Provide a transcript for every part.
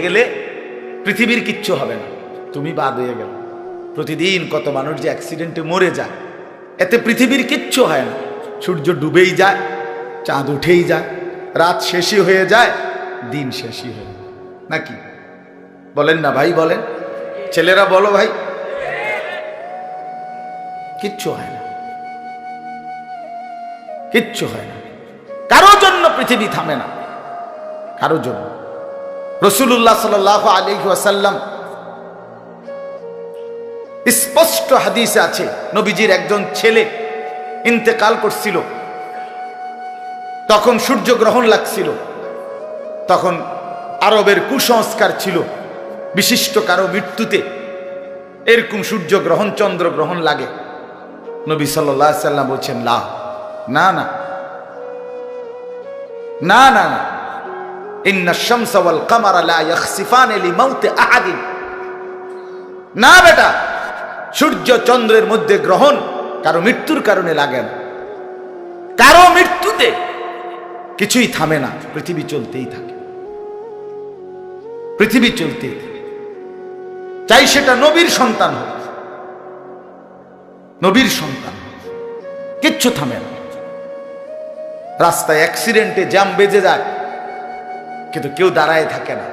গেলে পৃথিবীর কিচ্ছু হবে না, তুমি বাদ হয়ে গেল। প্রতিদিন কত মানুষ যে অ্যাক্সিডেন্টে মরে যায়, এতে পৃথিবীর কিচ্ছু হয় না। সূর্য ডুবেই যায়, চাঁদ উঠেই যায়, রাত শেষই হয়ে যায়, দিন শেষই হয়ে যায়, নাকি বলেন না ভাই? বলেন ছেলেরা, বলো ভাই, কিচ্ছু হয় না, কিচ্ছু হয় না। কারো জন্য পৃথিবী থামে না, কারো জন্য। রাসূলুল্লাহ সাল্লাল্লাহু আলাইহি ওয়াসাল্লাম স্পষ্ট হাদিসে আছে, নবীজির একজন ছেলে ইন্তেকাল করছিল, তখন সূর্যগ্রহণ লাগছিল। তখন আরবের কুসংস্কার ছিল, বিশিষ্ট কারো মৃত্যুতে এরকম সূর্যগ্রহণ চন্দ্রগ্রহণ লাগে। নবী সাল্লাল্লাহু আলাইহি ওয়াসাল্লাম বলছেন, না না না না না না, ইন্না শামসা ওয়াল কামারা লা ইয়াখসিফান লিমাউতি আহাদিন। না বেটা, সূর্য চন্দ্রের মধ্যে গ্রহণ কারো মৃত্যুর কারণে লাগে না, কারো মৃত্যুতে কিছুই থামে না, পৃথিবী চলতেই থাকে, পৃথিবী চলতেই থাকে। চাই সেটা নবীর সন্তান হোক, নবীর সন্তান, কিচ্ছু থামে না। রাস্তায় অ্যাক্সিডেন্টে জ্যাম বেজে যায়, কিন্তু কেউ দাঁড়ায় থাকে না।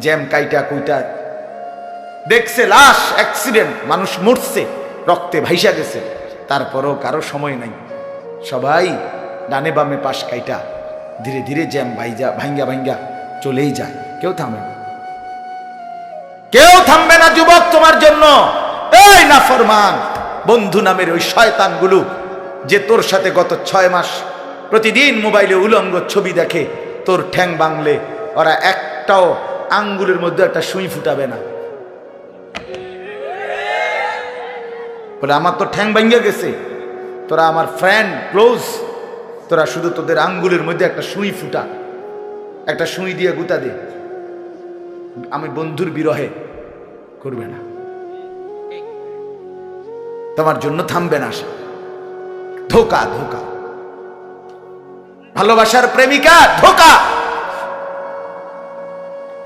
জ্যাম কাইটা কুইটা দেখছে, লাশ, অ্যাক্সিডেন্ট, মানুষ মরছে, রক্তে ভাইসা গেছে, তারপরও কারো সময় নাই। সবাই ডানে বামে পাশ কাইটা ধীরে ধীরে জ্যাম ভাঙ্গা ভাঙ্গা চলেই যায়, কেউ থামে না, কেউ থামবে না। যুবক, তোমার জন্য এই নাফরমান বন্ধু নামের ওই শয়তানগুলো যে তোর সাথে গত 6 মাস প্রতিদিন মোবাইলে উলঙ্গ ছবি দেখে, তোর ঠ্যাং বাংলে ওরা একটাও আঙ্গুলের মধ্যে একটা সুই ফুটাবে না। বলে আমার তো ঠ্যাং ভাঙ্গা গেছে, তোরা আমার ফ্রেন্ড ক্লোজ, তোরা শুধু তোদের আঙ্গুলের মধ্যে একটা সুই ফুটা, একটা সুই দিয়ে গুতা দে, আমি বন্ধুর বিরহে করবে না, তোমার জন্য থামবে না। ধোকা, ধোকা, ভালোবাসার প্রেমিকা ধোকা,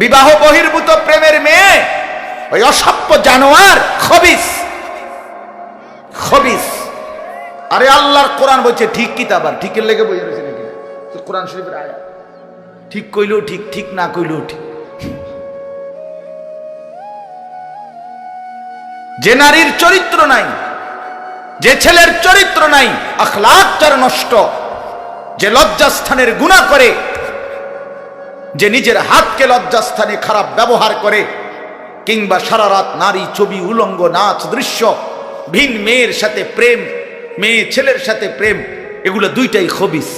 বিবাহ বহির্ভূত প্রেমের মেয়ে ওই অসভ্য জানোয়ার, খবিস, খবিস। আরে আল্লাহর কোরআন বলছে ঠিক কিতাব, আর ঠিকের লেগে বই রয়েছে নাকি? তো কোরআন শরীফের আয়াত, ঠিক কইলেও ঠিক, ঠিক না কইলেও ঠিক। যে নারীর চরিত্র নাই, যে ছেলের চরিত্র নাই, আখলাক যার নষ্ট, যে লজ্জাস্থানের গুনাহ করে, যে নিজের হাতকে লজ্জাস্থানে খারাপ ব্যবহার করে, কিংবা সারা রাত নারী ছবি, উলঙ্গ নাচ দৃশ্য, ভিন মেয়ের সাথে প্রেম, মেয়ে ছেলের সাথে প্রেম, এগুলো দুইটাই খবিস।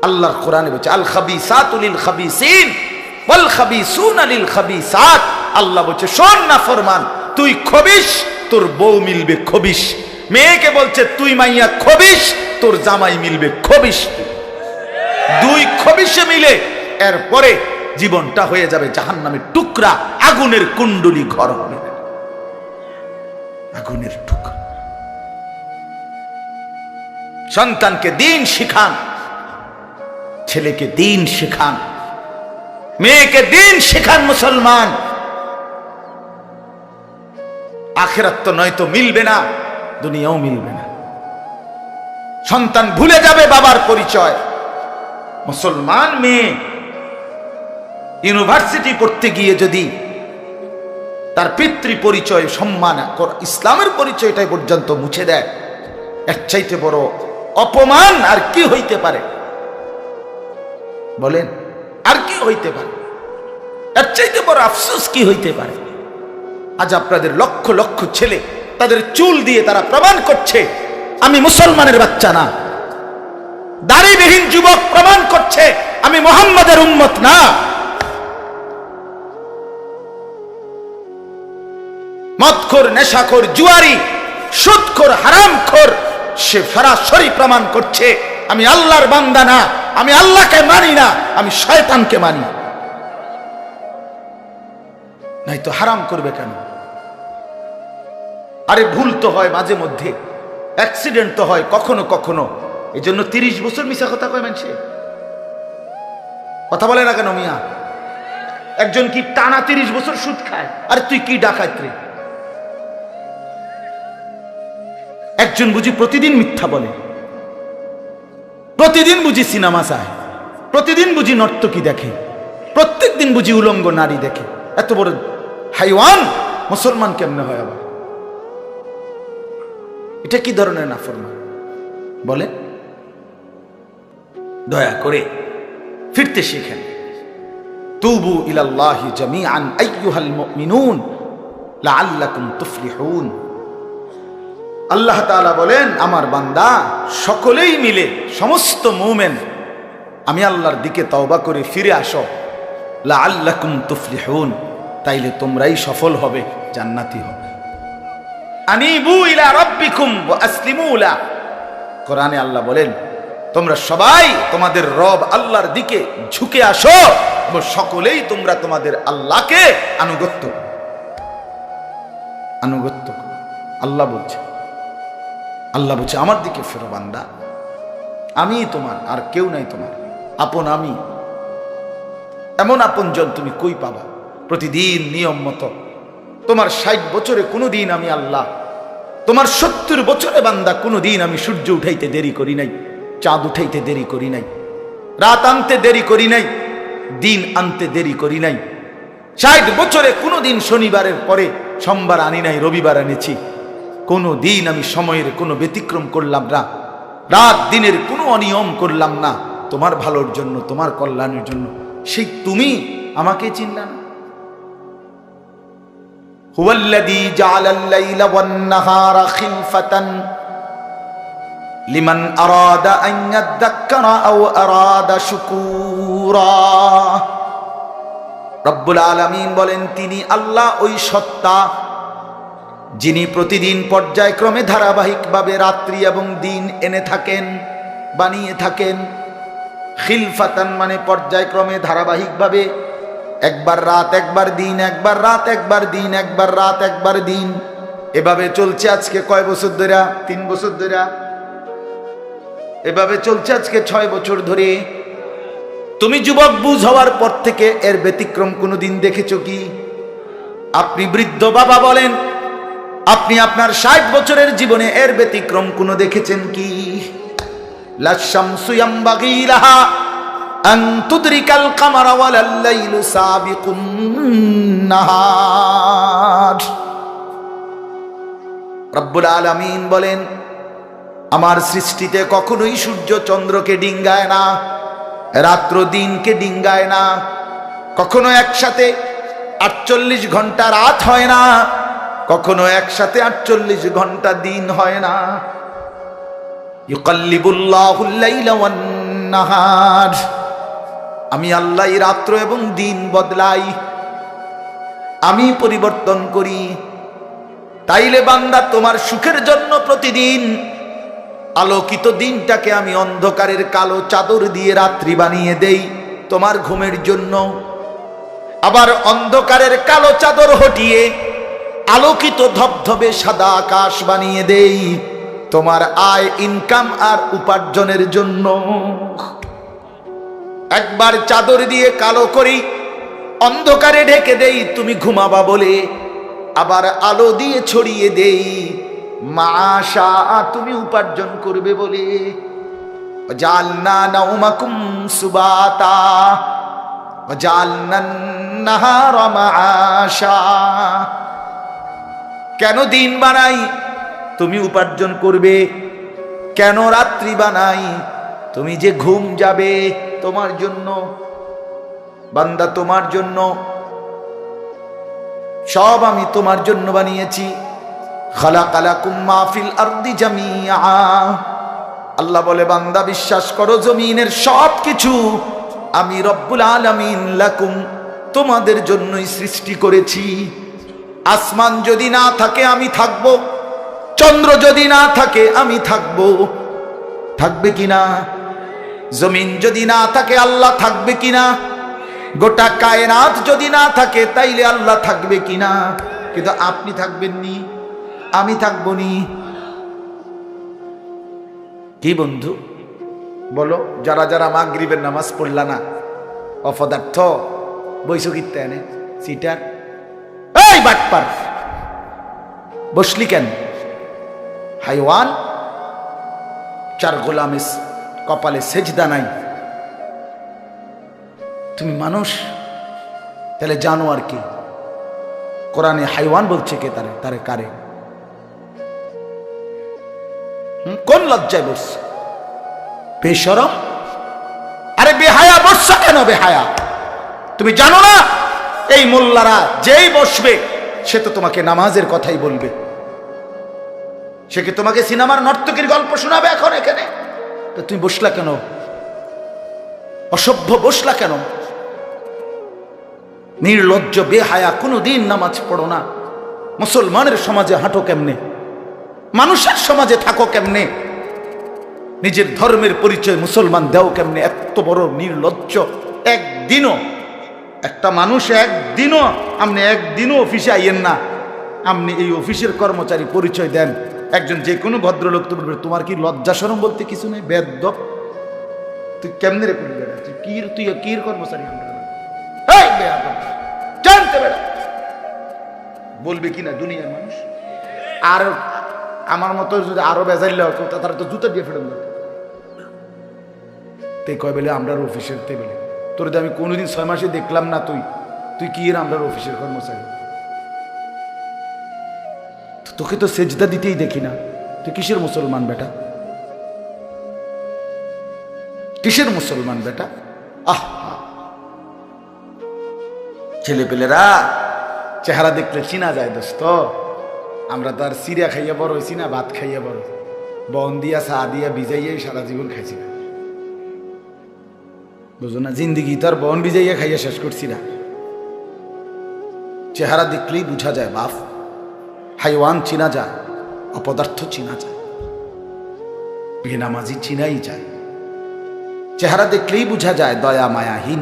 আল্লাহর কোরআনে বলছে আল খাবিসাতু লিল খাবিসিন ওয়াল খাবিসুনা লিল খাবিসাত। আল্লাহ বলছে শোন না ফরমান, তুই খবিস, তোর বউ মিলবে খবিস। মেয়েকে বলছে তুই মাইয়া খবিস, তোর জামাই মিলবে খবিস। দুই খবিসে মিলে এরপরে জীবনটা হয়ে যাবে জাহান্নামের টুকরা, আগুনের কুণ্ডলী ঘর হবে, আগুনের টুকরা। সন্তানকে দিন শিখান, ছেলেকে দিন শিখান, মেয়েকে দিন শিখান। মুসলমান, আখিরাত তো নয়তো মিলবে না, দুনিয়াও মিলবে না। সন্তান ভুলে যাবে বাবার পরিচয়। মুসলমান মেয়ে ইউনিভার্সিটি পড়তে গিয়ে যদি তার পিতৃ পরিচয়, সম্মান, ইসলামের পরিচয়টাই পর্যন্ত মুছে দেয়, এর চাইতে বড় অপমান আর কি হইতে পারে? বলেন, আর কি হইতে পারে? এর চাইতে বড় আফসোস কি হইতে পারে? আজ আপনাদের লক্ষ লক্ষ ছেলে তাদের চুল দিয়ে তারা প্রমাণ করছে আমি মুসলমানের বাচ্চা না। দাড়িবিহীন যুবক প্রমাণ করছে আমি মুহাম্মাদের উম্মত না। মদখোর, নেশাখোর, জুয়ারি, সুদখোর, হারামখোর, সে সরাসরি প্রমাণ করছে আমি আল্লাহর বান্দা না, আমি আল্লাহকে মানি না, আমি শয়তানকে মানি। নাই তো হারাম করবে কেন? আরে ভুল তো হয় মাঝে মধ্যে, অ্যাক্সিডেন্ট তো হয় কখনো কখনো, এই জন্য 30 বছর মিশা কথা কয় মানুষে। কথা বলে না কেন মিয়া? একজন কি টানা 30 বছর সুদ খায়, আর তুই কি ডাকাত রে? একজন বুঝি প্রতিদিন মিথ্যা বলে, প্রতিদিন বুঝি সিনেমা চায়, প্রতিদিন বুঝি নর্তকী দেখে, প্রত্যেক দিন বুঝি উলঙ্গ নারী দেখে। এত বড় হাইওয়ান মুসলমান কেমনে হয় আবার? এটা কি ধরনের নাফরমান বলে? দয়া করে ফিরতে শিখেন। তুবু ইলাল্লাহি জামিআন আইয়ুহাল মুমিনুন লাআল্লাকুম তুফলিহুন। আল্লাহ তাআলা বলেন, আমার বান্দা সকলেই মিলে, সমস্ত মুমিন আমি আল্লাহর দিকে তওবা করে ফিরে আসো, লাআল্লাকুম তুফলিহুন, তাইলে তোমরাই সফল হবে, জান্নাতি হবে। আনিবু ইলা রাব্বিকুম ওয়া আসলিমু লা। কোরআনে আল্লাহ বলেন, তোমরা সবাই তোমাদের রব আল্লাহর দিকে ঝুঁকে আসো এবং সকলেই তোমরা তোমাদের আল্লাহকে আনুগত্য করো। আল্লাহ বলছে, আমার দিকে ফেরো বান্দা, আমি তোমার, আর কেউ নাই তোমার আপন। আমি এমন আপনজন তুমি কই পাবা? প্রতিদিন নিয়ম মতো তোমার 60 বছরে কোনোদিন আমি আল্লাহ, তোমার 70 বছরে বান্দা কোনোদিন আমি সূর্য উঠাইতে দেরি করি নাই, চাঁদ উঠাইতে দেরি করি নাই, রাত আনতে দেরি করি নাই, দিন আনতে দেরি করি নাই। 60 বছরে কোনোদিন শনিবারের পরে সোমবার আনি নাই, রবিবার এনেছি। কোনো দিন আমি সময়ের কোনো ব্যতিক্রম করলাম না, রাত দিনের কোনো অনিয়ম করলাম না, তোমার ভালোর জন্য, তোমার কল্যাণের জন্য। সেই তুমি আমাকে চিনলা না? হুয়াল্লাযী জাআলাল লাইলা ওয়ান নাহারা খিলফাতান লিমান আরাদা আন ইয়াযাক্কারা আও আরাদা শুকুরা। রব্বুল আলামিন বলেন, তিনি আল্লাহ ওই সত্তা যিনি প্রতিদিন পর্যায়ক্রমে ধারাবাহিকভাবে রাত্রি এবং দিন এনে থাকেন, বানিয়ে থাকেন। খিলফাতান মানে পর্যায়ক্রমে ধারাবাহিকভাবে, একবার রাত একবার দিন, একবার রাত একবার দিন, একবার রাত একবার দিন, এভাবে চলছে আজকে কয় বছর ধরে? 3 বছর ধরে। এভাবে চলছে আজকে 6 বছর ধরে। তুমি যুবক বুঝ হওয়ার পর থেকে এর ব্যতিক্রম কোনোদিন দেখেছো কি? আপনি বৃদ্ধ বাবা বলেন, আপনি আপনার 60 বছরের জীবনে এর ব্যতিক্রম কোনো দেখেছেন কি? লাশ-শামসু ইয়ামবাগী লাহা আন তুদরিকাল কামারা ওয়ালাল লাইলু সাবিকুন নাহার। রব্বুল আলামিন বলেন, আমার সৃষ্টিতে কখনোই সূর্য চন্দ্রকে ডিঙ্গায় না, রাত্র দিনকে ডিঙ্গায় না, কখনো একসাথে 48 ঘন্টা রাত হয় না, কখনো একসাথে 48 ঘন্টা দিন হয় না। ইউকাল্লিবুল্লাহুল লাইলা ওয়ান নাহার, আমি আল্লাহ রাত্র এবং দিন বদলাই, আমি পরিবর্তন করি। তাইলে বান্দা, তোমার সুখের জন্য প্রতিদিন আলোকিত দিনটাকে আমি অন্ধকারের কালো চাদর দিয়ে রাত্রি বানিয়ে দেই তোমার ঘুমের জন্য। আবার অন্ধকারের কালো চাদর হটিয়ে আলোকিত ধবধবে সাদা আকাশ বানিয়ে দেই তোমার আয়, ইনকাম আর উপার্জনের জন্য। একবার চাদর দিয়ে কালো করি, অন্ধকারে ঢেকে দেই তুমি ঘুমাবা বলে, আবার আলো দিয়ে ছড়িয়ে দেই মাশা তুমি উপার্জন করবে বলে। জাআলনা নাওমাকুম সুবাতা ওয়া জাআলনান নাহারা মাআশা। কেন দিন বানাই? তুমি উপার্জন করবে। কেন রাত্রি বানাই? তুমি যে ঘুম যাবে তোমার জন্য। বান্দা, তোমার জন্য, সব আমি তোমার জন্য বানিয়েছি। খালাকালাকুম মা ফিল আরদি জামিআ। আল্লাহ বলে, বান্দা বিশ্বাস করো, জমিনের সব কিছু আমি রব্বুল আলামিন লাকুম তোমাদের জন্যই সৃষ্টি করেছি। আসমান যদি না থাকে আমি থাকব, চন্দ্র যদি না থাকে আমি থাকব, থাকবে কিনা? জমিন যদি না থাকে আল্লাহ থাকবে কিনা? গোটা কায়নাত যদি না থাকে তাইলে আল্লাহ থাকবে কিনা? কিন্তু আপনি থাকবেননি, আমি থাকবো নি। কি বন্ধু বলো, যারা যারা মাগরিবের নামাজ পড়লা না, অপদার্থ, বইছো কিত্তে এনে সিটার, এই বাটপার বসলি কেন? হাইওয়ান, চার গোলামে কপালে সেজদা নাই, তুমি মানুষ, তাহলে জানো আর কি? কোরআনে হাইওয়ান বলছে কে? তারে তারে কারে? কোন লজ্জায় বসছে? বেশরম, আরে বেহায়া বসছ কেন? বেহায়া, তুমি জানো না এই মোল্লারা যেই বসবে সে তো তোমাকে নামাজের কথাই বলবে, সে কি তোমাকে সিনেমার নর্তকীর গল্প শোনাবে এখন এখানে? তো তুমি বসলা কেন? অসভ্য বসলা কেন? নির্লজ্জ বেহায়া, কোনোদিন নামাজ পড়ো না, মুসলমানের সমাজে হাঁটো কেমনে? মানুষের সমাজে থাকো কেমনে? নিজের ধর্মের পরিচয় মুসলমান দেও কেমনে? এত বড় নির্লজ্জ! একদিনও একটা মানুষ একদিনও অফিসে আইয়েন না, আপনি এই অফিসের কর্মচারী পরিচয় দেন, একজন যে কোনো ভদ্রলোক তো বলবে তোমার কি লজ্জা শরম বলতে কিছু নেই? বেয়াদব, তুই কেমনে রে করবি? তুই কির কর্মচারী? জানতে বেড়া বলবে কিনা দুনিয়ার মানুষ? আর আমার মতো যদি আরো বেজাইলে তারা তো জুতা দিয়ে ফেলেন তে কয় বেলে আমরা অফিসের তে বেলে তোর আমি কোনোদিন 6 মাসে দেখলাম না, তুই কি এর আমরা অফিসের কর্মচারী? তোকে তো সেজদা দিতেই দেখি না, তুই কিসের মুসলমান বেটা? কিসের মুসলমান বেটা? আহ, ছেলেপেলেরা চেহারা দেখলে চিনা যায় দোস্ত। আমরা তো আর সিরিয়া খাইয়া বড় হয়েছি না, ভাত খাইয়া বড়, বন দিয়া চা দিয়া ভিজাইয়াই সারা জীবন খাইছি না, বুঝো না? জিন্দিগি তো আর বন ভিজাইয়া খাইয়া শেষ করছি না। চেহারা দেখলেই বুঝা যায় বাপ, হাইওয়ান চিনা যায়, অপদার্থ চিনা যায়, বেনামাজি চিনাই যায়। চেহারা দেখলেই বুঝা যায় দয়া মায়াহীন,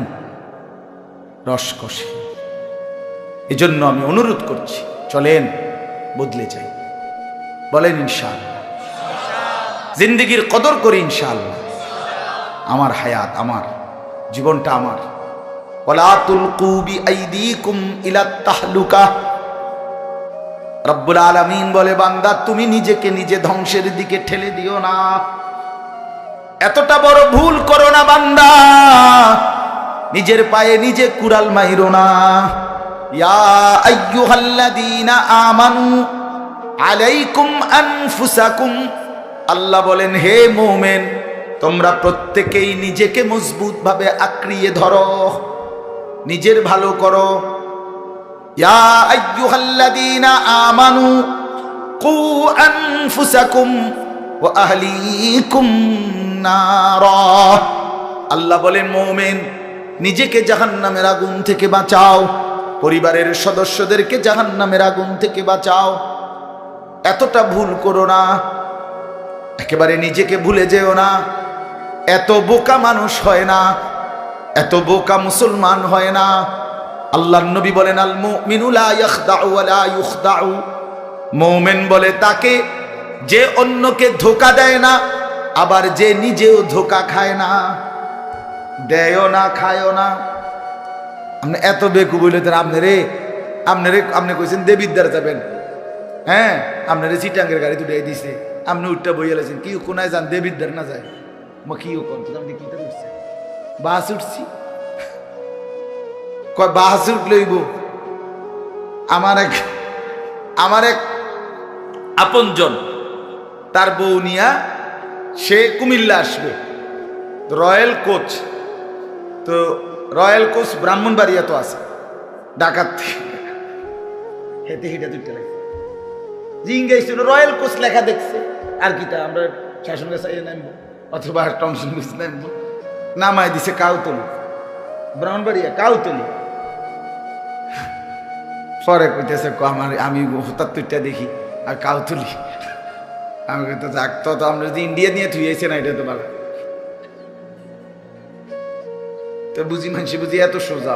রসকসে। এজন্য আমি অনুরোধ করছি, চলেন বদলে যাই, বলেন ইনশাআল্লাহ। জিন্দেগির কদর করি ইনশাআল্লাহ। আমার হায়াত আমার, জীবনটা আমার। ওয়ালা তুলকু বিআইদিকুম ইলা তাহলুকা। রব্বুল আলামিন বলে, বান্দা তুমি নিজেকে নিজে ধ্বংসের দিকে ঠেলে দিও না, এতটা বড় ভুল করো না বান্দা, নিজের পায়ে নিজে কুড়াল মাইরো না। ইয়া আইয়ুহাল্লাযীনা আমানু আলাইকুম আনফুসাকুম, আল্লাহ বলেন হে মুমিন তোমরা প্রত্যেকেই নিজেকে মজবুত ভাবে আঁকড়িয়ে ধরো, নিজের ভালো করো। ইয়া আইয়ুহাল্লাযীনা আমানু কু আনফুসাকুম ওয়া আহলিকুম নারা, আল্লাহ বলেন মুমিন নিজেকে জাহান্নামের আগুন থেকে বাঁচাও, পরিবারের সদস্যদেরকে জাহান্নামের আগুন থেকে বাঁচাও। এতটা ভুল করো না, একেবারে নিজেকে ভুলে যেও না। এত বোকা মানুষ হয় না, এত বোকা মুসলমান হয় না। আল্লাহর নবী বলেন, আল মুমিনু লা ইয়াখদাউ ওয়া লা ইউখদাউ, মুমিন বলে তাকে যে অন্যকে ধোঁকা দেয় না, আবার যে নিজেও ধোঁকা খায় না। দেয়ও না, খায়ও না। আপনি এত বেকু বললেন, আপনি কইছেন দেবিদ্দার যাবেন, হ্যাঁ আপনারে চিটাঙ্গের গাড়ি দুটাই দিছে, আপনি উঠটা বইয়া লাইছেন, কি কোনায় যান দেবিদ্দার না যায়? কিও করতে আপনি কি উঠছে? বাস উঠছি, কয় বাস উঠলইব। আমার এক আপনজন, তার বউ নিয়া সে কুমিল্লা আসবে, রয়্যাল কোচ। তো রয়্যাল কোচ ব্রাহ্মণবাড়িয়া তো আছে, ডাকাত হেঁটে হেঁটে দুইটা লাগছে, জিঙ্গাইছিল রয়্যাল কোচ লেখা দেখছে, আর কিটা আমরা শাসন গাছ নামবো অথবা টমসন গাছ নামবো, নামাই দিছে কাউতলি, ব্রাহ্মণবাড়িয়া কাউতলি। পরে কইতেছে আমি হঠাৎ তুইটা দেখি আর কাউতলি, আমি কইতে যাক তো আমরা যদি ইন্ডিয়া নিয়ে থুইয়েছে না, এটা তো ভালো। তো বুঝি মানুষ বুঝি এত সোজা।